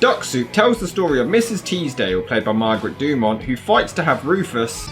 Duck Soup tells the story of Mrs. Teasdale, played by Margaret Dumont, who fights to have Rufus,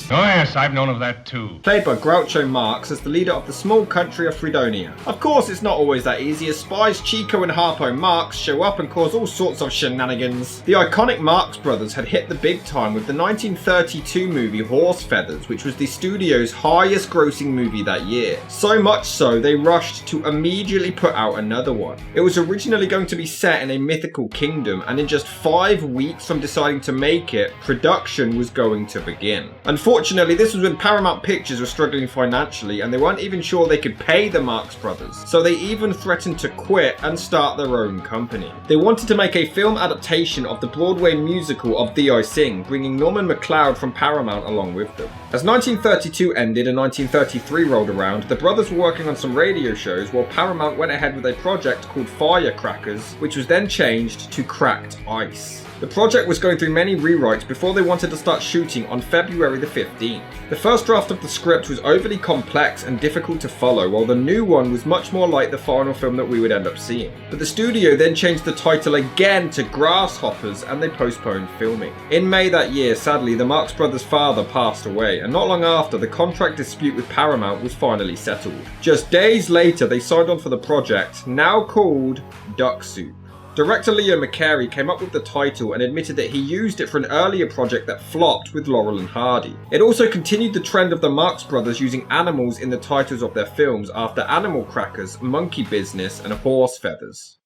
Oh yes, I've known of that too. played by Groucho Marx, as the leader of the small country of Fredonia. Of course, it's not always that easy, as spies Chico and Harpo Marx show up and cause all sorts of shenanigans. The iconic Marx Brothers had hit the big time with the 1932 movie Horse Feathers, which was the studio's highest grossing movie that year. So much so, they rushed to immediately put out another one. It was originally going to be set in a mythical kingdom, and in just 5 weeks from deciding to make it, production was going to begin. Unfortunately, this was when Paramount Pictures were struggling financially, and they weren't even sure they could pay the Marx Brothers, so they even threatened to quit and start their own company. They wanted to make a film adaptation of the Broadway musical of Thee I Sing, bringing Norman MacLeod from Paramount along with them. As 1932 ended and 1933 rolled around, the brothers were working on some radio shows while Paramount went ahead with a project called Firecrackers, which was then changed to Cracked Ice. The project was going through many rewrites before they wanted to start shooting on February the 15th. The first draft of the script was overly complex and difficult to follow, while the new one was much more like the final film that we would end up seeing. But the studio then changed the title again to Grasshoppers, and they postponed filming. In May that year, sadly, the Marx Brothers' father passed away, and not long after, the contract dispute with Paramount was finally settled. Just days later, they signed on for the project, now called Duck Soup. Director Leo McCarey came up with the title and admitted that he used it for an earlier project that flopped with Laurel and Hardy. It also continued the trend of the Marx Brothers using animals in the titles of their films after Animal Crackers, Monkey Business, and Horse Feathers.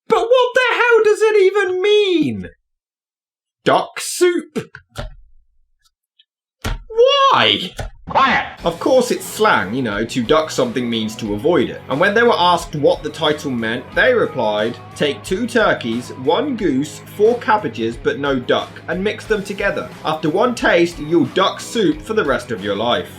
But what the hell does it even mean? Duck Soup? Why? Quiet! Of course it's slang, to duck something means to avoid it. And when they were asked what the title meant, they replied, take 2 turkeys, 1 goose, 4 cabbages but no duck, and mix them together. After 1 taste, you'll duck soup for the rest of your life.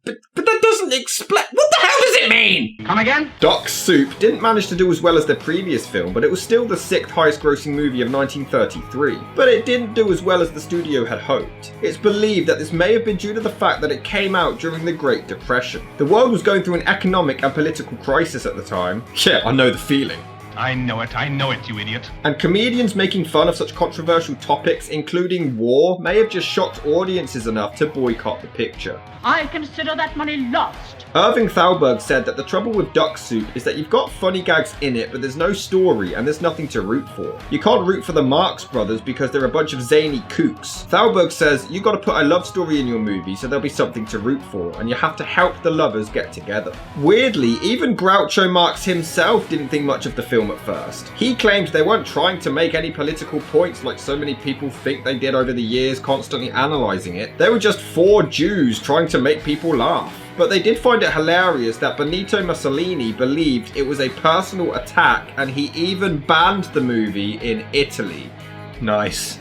But that doesn't explain. What the hell does it mean? Come again? Duck Soup didn't manage to do as well as their previous film, but it was still the 6th highest grossing movie of 1933. But it didn't do as well as the studio had hoped. It's believed that this may have been due to the fact that it came out during the Great Depression. The world was going through an economic and political crisis at the time. Yeah, I know the feeling. I know it, you idiot. And comedians making fun of such controversial topics, including war, may have just shocked audiences enough to boycott the picture. I consider that money lost. Irving Thalberg said that the trouble with Duck Soup is that you've got funny gags in it, but there's no story and there's nothing to root for. You can't root for the Marx Brothers because they're a bunch of zany kooks. Thalberg says you got to put a love story in your movie so there'll be something to root for, and you have to help the lovers get together. Weirdly, even Groucho Marx himself didn't think much of the film at first. He claimed they weren't trying to make any political points like so many people think they did over the years, constantly analysing it. They were just 4 Jews trying to make people laugh. But they did find it hilarious that Benito Mussolini believed it was a personal attack, and he even banned the movie in Italy. Nice.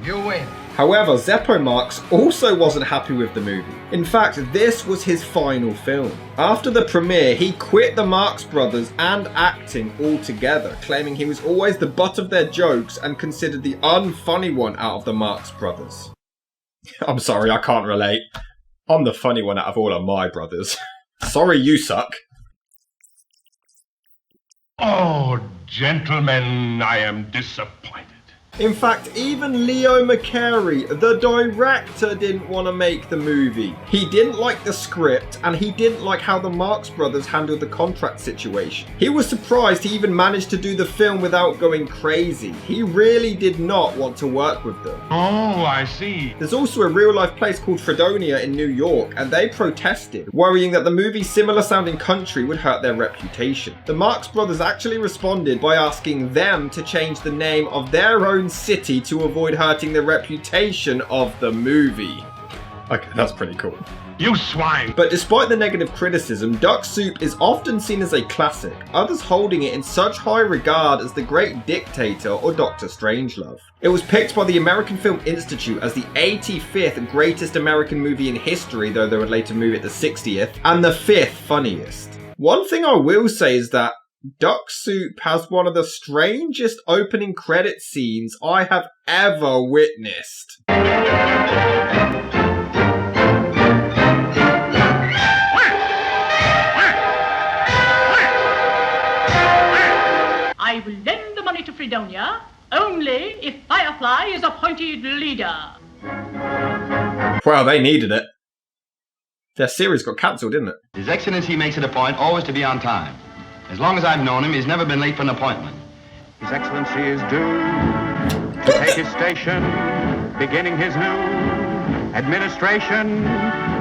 You win. However, Zeppo Marx also wasn't happy with the movie. In fact, this was his final film. After the premiere, he quit the Marx Brothers and acting altogether, claiming he was always the butt of their jokes and considered the unfunny one out of the Marx Brothers. I'm sorry, I can't relate. I'm the funny one out of all of my brothers. Sorry, you suck. Oh, gentlemen, I am disappointed. In fact, even Leo McCarey, the director, didn't want to make the movie. He didn't like the script, and he didn't like how the Marx Brothers handled the contract situation. He was surprised he even managed to do the film without going crazy. He really did not want to work with them. Oh, I see. There's also a real-life place called Fredonia in New York, and they protested, worrying that the movie's similar-sounding country would hurt their reputation. The Marx Brothers actually responded by asking them to change the name of their own city to avoid hurting the reputation of the movie. Okay, that's pretty cool. You swine! But despite the negative criticism, Duck Soup is often seen as a classic, others holding it in such high regard as The Great Dictator or Dr. Strangelove. It was picked by the American Film Institute as the 85th greatest American movie in history, though they would later move it to 60th, and the 5th funniest. One thing I will say is that Duck Soup has one of the strangest opening credit scenes I have ever witnessed. I will lend the money to Fredonia only if Firefly is appointed leader. Well, they needed it. Their series got cancelled, didn't it? His Excellency makes it a point always to be on time. As long as I've known him, he's never been late for an appointment. His Excellency is due to take his station, beginning his new administration.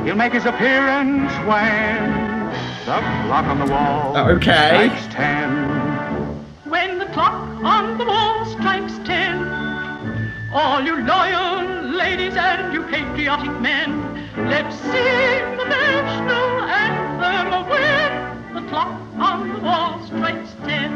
He'll make his appearance when the clock on the wall Okay. strikes 10. When the clock on the wall strikes 10, all you loyal ladies and you patriotic men, let's sing the national anthem when the clock on the wall strikes 10.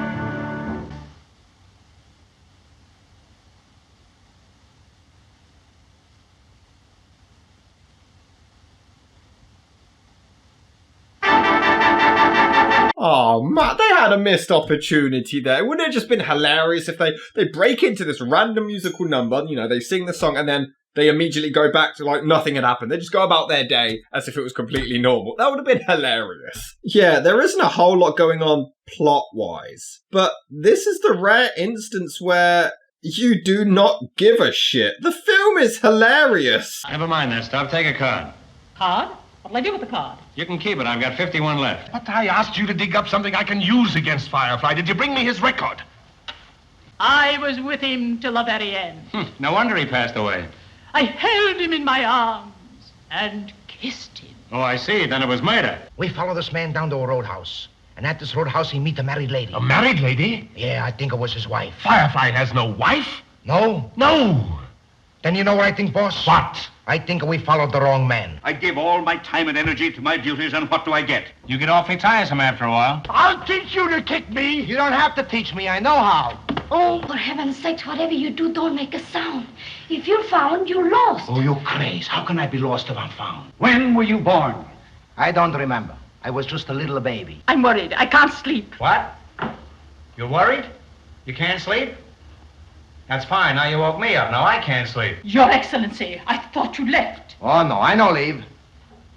Oh, Matt, they had a missed opportunity there. Wouldn't it have just been hilarious if they break into this random musical number, you know, they sing the song and then they immediately go back to like nothing had happened. They just go about their day as if it was completely normal. That would have been hilarious. Yeah, there isn't a whole lot going on plot-wise, but this is the rare instance where you do not give a shit. The film is hilarious. Never mind that stuff. Take a card. Card? What'll I do with the card? You can keep it. I've got 51 left. But I asked you to dig up something I can use against Firefly. Did you bring me his record? I was with him till the very end. No wonder he passed away. I held him in my arms and kissed him. Oh, I see. Then it was murder. We follow this man down to a roadhouse. And at this roadhouse, he meet a married lady. A married lady? Yeah, I think it was his wife. Firefly has no wife? No? No. Then you know what I think, boss? What? I think we followed the wrong man. I give all my time and energy to my duties, and what do I get? You get awfully tiresome after a while. I'll teach you to kick me. You don't have to teach me. I know how. Oh, for heaven's sakes, whatever you do, don't make a sound. If you're found, you're lost. Oh, you craze. How can I be lost if I'm found? When were you born? I don't remember. I was just a little baby. I'm worried. I can't sleep. What? You're worried? You can't sleep? That's fine. Now you woke me up. Now I can't sleep. Your Excellency, I thought you left. Oh, no, I no leave.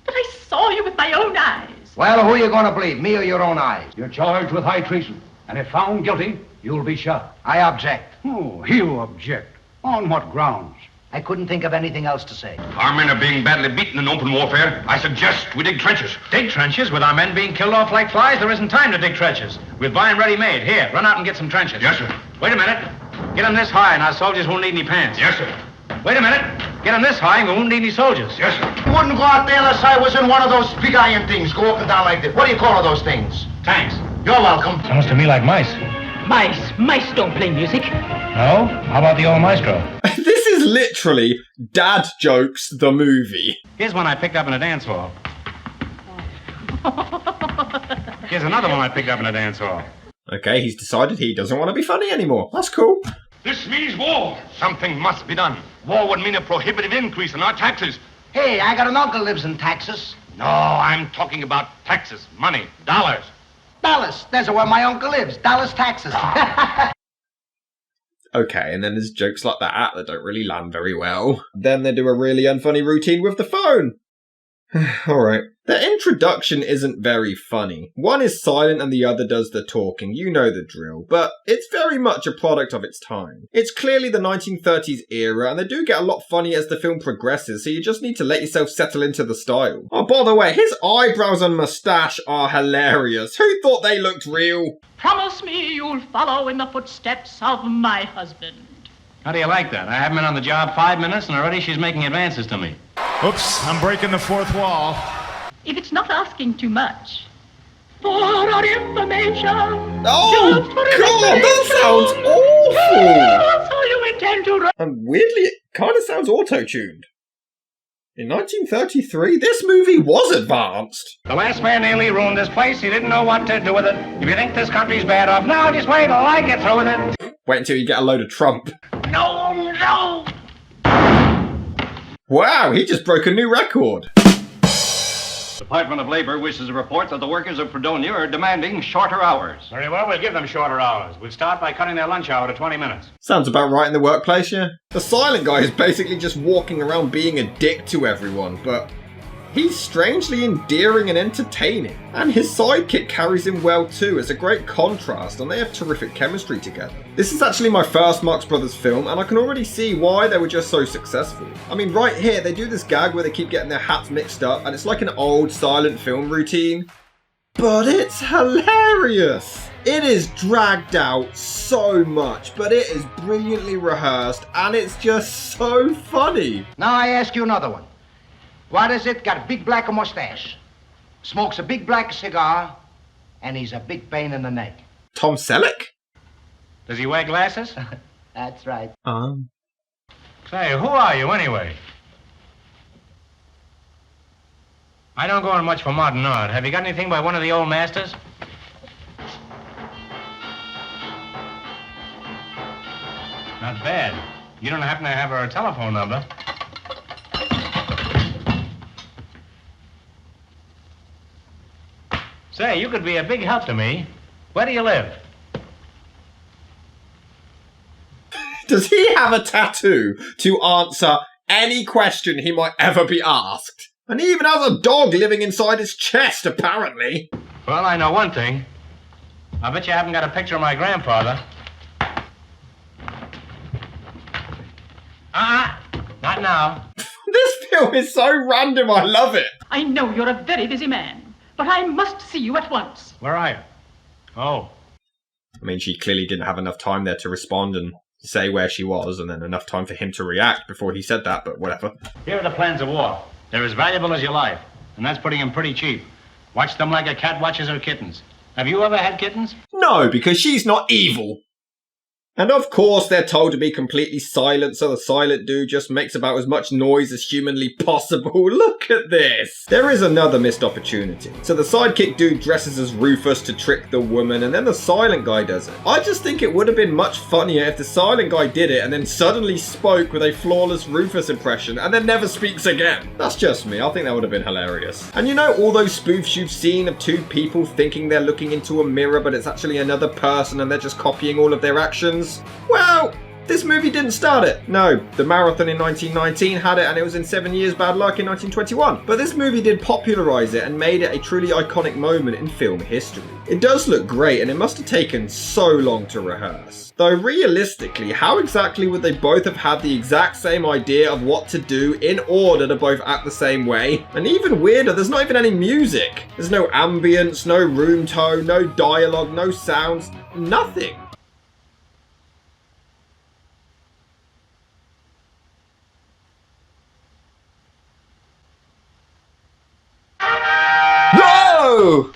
But I saw you with my own eyes. Well, who you gonna believe, me or your own eyes? You're charged with high treason, and if found guilty, you'll be shot. I object. Oh, you object. On what grounds? I couldn't think of anything else to say. Our men are being badly beaten in open warfare. I suggest we dig trenches. Dig trenches? With our men being killed off like flies, there isn't time to dig trenches. We'll buy them ready-made. Here, run out and get some trenches. Yes, sir. Wait a minute. Get them this high and our soldiers won't need any pants. Yes, sir. Wait a minute. Get them this high and we won't need any soldiers. Yes, sir. You wouldn't go out there unless I was in one of those big iron things, go up and down like this. What do you call those things? Tanks. You're welcome. Sounds to me like mice. Mice don't play music. No? How about the old maestro? This is literally Dad Jokes, the movie. Here's one I picked up in a dance hall. Here's another one I picked up in a dance hall. Okay, he's decided he doesn't want to be funny anymore. That's cool. This means war. Something must be done. War would mean a prohibitive increase in our taxes. Hey, I got an uncle lives in Texas. No, I'm talking about taxes, money, dollars. Dallas. That's where my uncle lives. Dallas, Texas. Okay, and then there's jokes like that don't really land very well. Then they do a really unfunny routine with the phone. Alright. The introduction isn't very funny. One is silent and the other does the talking, you know the drill, but it's very much a product of its time. It's clearly the 1930s era, and they do get a lot funnier as the film progresses, so you just need to let yourself settle into the style. Oh, by the way, his eyebrows and moustache are hilarious. Who thought they looked real? Promise me you'll follow in the footsteps of my husband. How do you like that? I haven't been on the job 5 minutes and already she's making advances to me. Oops, I'm breaking the fourth wall. If it's not asking too much. For our information. Oh, just for God, that information. sounds awful! So you intend to run. And weirdly, it kind of sounds auto-tuned. In 1933, this movie was advanced. The last man nearly ruined this place. He didn't know what to do with it. If you think this country's bad off now, just wait till I get through with it. Wait until you get a load of Trump. No. Wow, he just broke a new record. Department of Labor wishes to report that the workers of Fredonia are demanding shorter hours. Very well, we'll give them shorter hours. We'll start by cutting their lunch hour to 20 minutes. Sounds about right in the workplace, yeah? The silent guy is basically just walking around being a dick to everyone, but He's strangely endearing and entertaining, and his sidekick carries him well too. It's a great contrast and they have terrific chemistry together. This is actually my first Marx Brothers film and I can already see why they were just so successful. I mean, right here they do this gag where they keep getting their hats mixed up and it's like an old silent film routine, but it's hilarious. It is dragged out so much, but it is brilliantly rehearsed and it's just so funny. Now I ask you another one. What is it? Got a big black mustache, smokes a big black cigar, and he's a big pain in the neck. Tom Selleck? Does he wear glasses? That's right. Say, who are you anyway? I don't go in much for modern art. Have you got anything by one of the old masters? Not bad. You don't happen to have her telephone number? Say, you could be a big help to me. Where do you live? Does he have a tattoo to answer any question he might ever be asked? And he even has a dog living inside his chest, apparently. Well, I know one thing. I bet you haven't got a picture of my grandfather. Not now. This film is so random, I love it. I know you're a very busy man, but I must see you at once. Where are you? Oh. I mean, she clearly didn't have enough time there to respond and say where she was, and then enough time for him to react before he said that, but whatever. Here are the plans of war. They're as valuable as your life, and that's putting them pretty cheap. Watch them like a cat watches her kittens. Have you ever had kittens? No, because she's not evil. And of course they're told to be completely silent, so the silent dude just makes about as much noise as humanly possible. Look at this! There is another missed opportunity. So the sidekick dude dresses as Rufus to trick the woman, and then the silent guy does it. I just think it would have been much funnier if the silent guy did it and then suddenly spoke with a flawless Rufus impression and then never speaks again. That's just me, I think that would have been hilarious. And you know all those spoofs you've seen of two people thinking they're looking into a mirror but it's actually another person and they're just copying all of their actions? Well, this movie didn't start it. No, the marathon in 1919 had it and it was in 7 Years Bad Luck in 1921. But this movie did popularise it and made it a truly iconic moment in film history. It does look great and it must have taken so long to rehearse. Though realistically, how exactly would they both have had the exact same idea of what to do in order to both act the same way? And even weirder, there's not even any music. There's no ambience, no room tone, no dialogue, no sounds, nothing. No!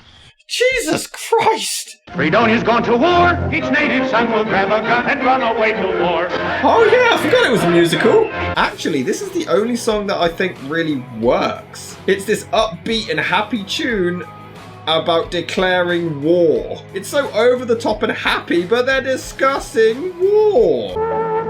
Jesus Christ! Fredonia's gone to war. Each native son will grab a gun and run away to war. Oh yeah, I forgot it was a musical. Actually, this is the only song that I think really works. It's this upbeat and happy tune about declaring war. It's so over the top and happy, but they're discussing war.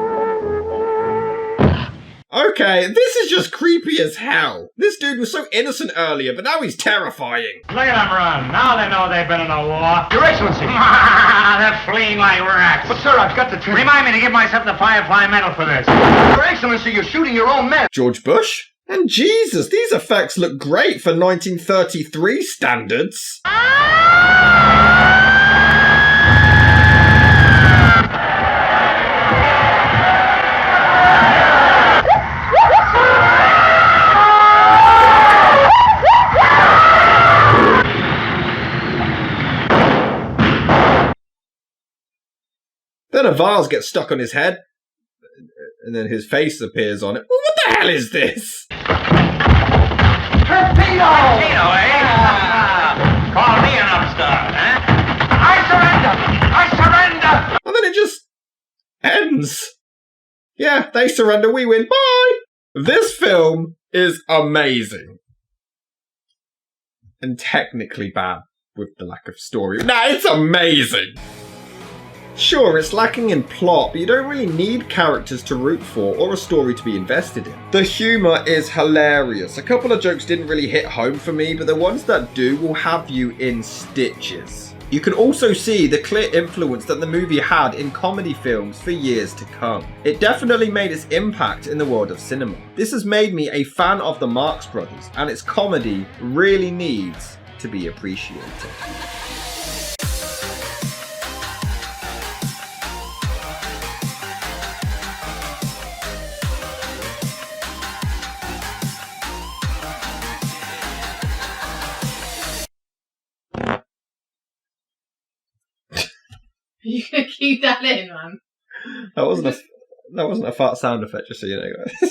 Okay, this is just creepy as hell. This dude was so innocent earlier, but now he's terrifying. Look at them run. Now they know they've been in a war. Your Excellency. They're fleeing like rats. But sir, I've got to Remind me to give myself the Firefly Medal for this. Your Excellency, you're shooting your own men. George Bush? And Jesus, these effects look great for 1933 standards. Then a vase gets stuck on his head, and then his face appears on it. Well, what the hell is this? Torpedo! Torpedo, eh? Call me an upstart, eh? I surrender! And then it just ends. Yeah, they surrender, we win. Bye! This film is amazing. And technically bad with the lack of story. Nah, it's amazing! Sure, it's lacking in plot, but you don't really need characters to root for or a story to be invested in. The humour is hilarious. A couple of jokes didn't really hit home for me, but the ones that do will have you in stitches. You can also see the clear influence that the movie had in comedy films for years to come. It definitely made its impact in the world of cinema. This has made me a fan of the Marx Brothers, and its comedy really needs to be appreciated. You gonna keep that in, man? That wasn't a fart sound effect, just so you know, guys.